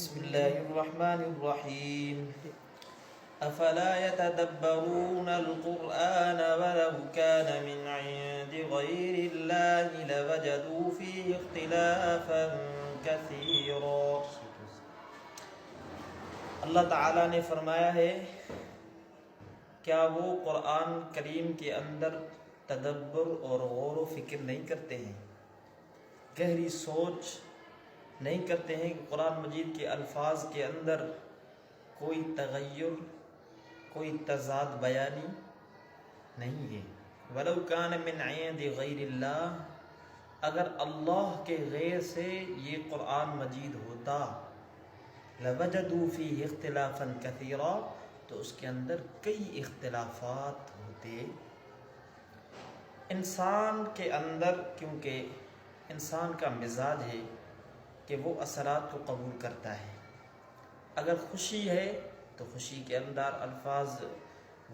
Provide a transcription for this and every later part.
بسم الله الرحمن الرحيم أفلا يتدبرون القرآن ولو كان من عند غير الله لوجدوا فيه اختلافا كثيرا۔ اللہ تعالیٰ نے فرمایا ہے کیا وہ قرآن کریم کے اندر تدبر اور غور و فکر نہیں کرتے ہیں، گہری سوچ نہیں کرتے ہیں کہ قرآن مجید کے الفاظ کے اندر کوئی تغیر، کوئی تضاد بیانی نہیں ہے۔ وَلَوْ كَانَ مِنْ عِنْدِ غَيْرِ اللَّهِ، اگر اللہ کے غیر سے یہ قرآن مجید ہوتا، لَوَجَدُوا فِيهِ اخْتِلَافًا كَثِيرًا، تو اس کے اندر کئی اختلافات ہوتے۔ انسان کے اندر کیونکہ انسان کا مزاج ہے کہ وہ اثرات کو قبول کرتا ہے، اگر خوشی ہے تو خوشی کے اندر الفاظ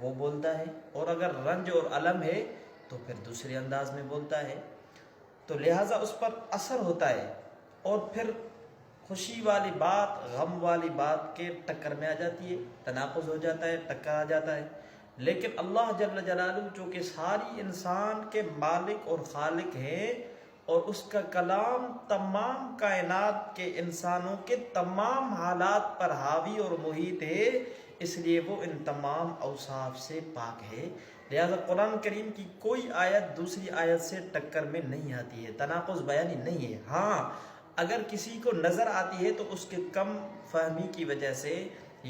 وہ بولتا ہے، اور اگر رنج اور الم ہے تو پھر دوسرے انداز میں بولتا ہے، تو لہٰذا اس پر اثر ہوتا ہے، اور پھر خوشی والی بات غم والی بات کے ٹکر میں آ جاتی ہے، تناقض ہو جاتا ہے، ٹکر آ جاتا ہے۔ لیکن اللہ جل جلالہ جو کہ ساری انسان کے مالک اور خالق ہیں، اور اس کا کلام تمام کائنات کے انسانوں کے تمام حالات پر حاوی اور محیط ہے، اس لیے وہ ان تمام اوصاف سے پاک ہے۔ لہذا قرآن کریم کی کوئی آیت دوسری آیت سے ٹکر میں نہیں آتی ہے، تناقض بیانی نہیں ہے۔ ہاں اگر کسی کو نظر آتی ہے تو اس کے کم فہمی کی وجہ سے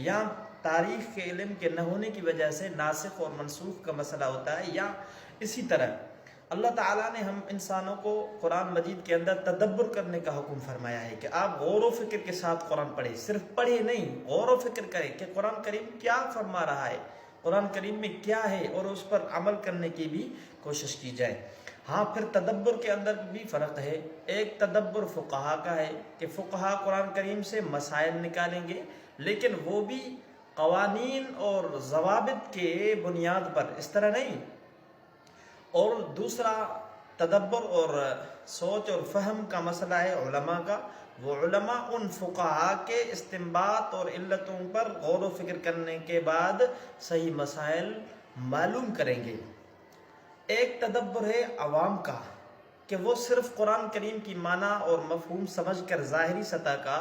یا تاریخ کے علم کے نہ ہونے کی وجہ سے ناسخ اور منسوخ کا مسئلہ ہوتا ہے، یا اسی طرح اللہ تعالیٰ نے ہم انسانوں کو قرآن مجید کے اندر تدبر کرنے کا حکم فرمایا ہے کہ آپ غور و فکر کے ساتھ قرآن پڑھیں، صرف پڑھیں نہیں، غور و فکر کریں کہ قرآن کریم کیا فرما رہا ہے، قرآن کریم میں کیا ہے، اور اس پر عمل کرنے کی بھی کوشش کی جائے۔ ہاں پھر تدبر کے اندر بھی فرق ہے، ایک تدبر فقہا کا ہے کہ فقہا قرآن کریم سے مسائل نکالیں گے، لیکن وہ بھی قوانین اور ضوابط کے بنیاد پر، اس طرح نہیں۔ اور دوسرا تدبر اور سوچ اور فہم کا مسئلہ ہے علماء کا، وہ علماء ان فقہا کے استنباط اور علتوں پر غور و فکر کرنے کے بعد صحیح مسائل معلوم کریں گے۔ ایک تدبر ہے عوام کا کہ وہ صرف قرآن کریم کی معنی اور مفہوم سمجھ کر ظاہری سطح کا،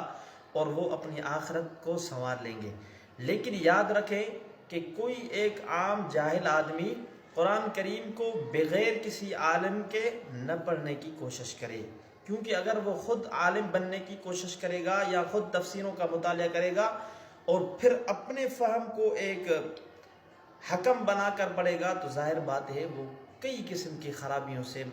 اور وہ اپنی آخرت کو سنوار لیں گے۔ لیکن یاد رکھیں کہ کوئی ایک عام جاہل آدمی قرآن کریم کو بغیر کسی عالم کے نہ پڑھنے کی کوشش کرے، کیونکہ اگر وہ خود عالم بننے کی کوشش کرے گا یا خود تفسیروں کا مطالعہ کرے گا اور پھر اپنے فہم کو ایک حکم بنا کر پڑھے گا، تو ظاہر بات ہے وہ کئی قسم کی خرابیوں سے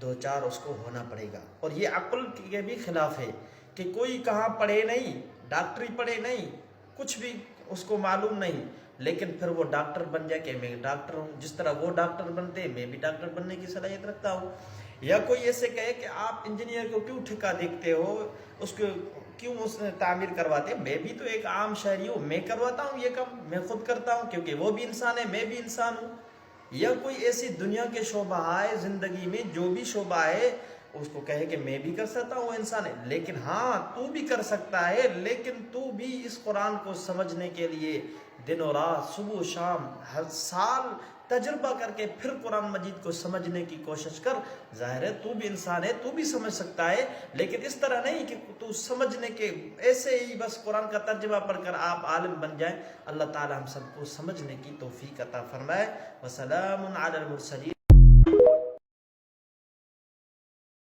دوچار اس کو ہونا پڑے گا۔ اور یہ عقل کے بھی خلاف ہے کہ کوئی کہاں پڑھے نہیں، ڈاکٹری پڑھے نہیں، کچھ بھی اس کو معلوم نہیں، لیکن پھر وہ ڈاکٹر بن جائے کہ میں ڈاکٹر ہوں، جس طرح وہ ڈاکٹر بنتے ہیں میں بھی ڈاکٹر بننے کی صلاحیت رکھتا ہوں۔ یا کوئی ایسے کہے کہ آپ انجینئر کو کیوں ٹھیکا دیکھتے ہو، اس کو کیوں اس نے تعمیر کرواتے، میں بھی تو ایک عام شہری ہوں، میں کرواتا ہوں یہ کام، میں خود کرتا ہوں، کیونکہ وہ بھی انسان ہے میں بھی انسان ہوں۔ یا کوئی ایسی دنیا کے شعبہ ہے زندگی میں، جو بھی شعبہ ہے اس کو کہے کہ میں بھی کر سکتا ہوں، وہ انسان ہے، لیکن ہاں تو بھی کر سکتا ہے، لیکن تو بھی اس قرآن کو سمجھنے کے لیے دن و رات، صبح و شام، ہر سال تجربہ کر کے پھر قرآن مجید کو سمجھنے کی کوشش کر۔ ظاہر ہے تو بھی انسان ہے، تو بھی سمجھ سکتا ہے، لیکن اس طرح نہیں کہ تو سمجھنے کے ایسے ہی بس قرآن کا ترجمہ پڑھ کر آپ عالم بن جائیں۔ اللہ تعالی ہم سب کو سمجھنے کی توفیق عطا فرمائے۔ وسلام علی المرسلین۔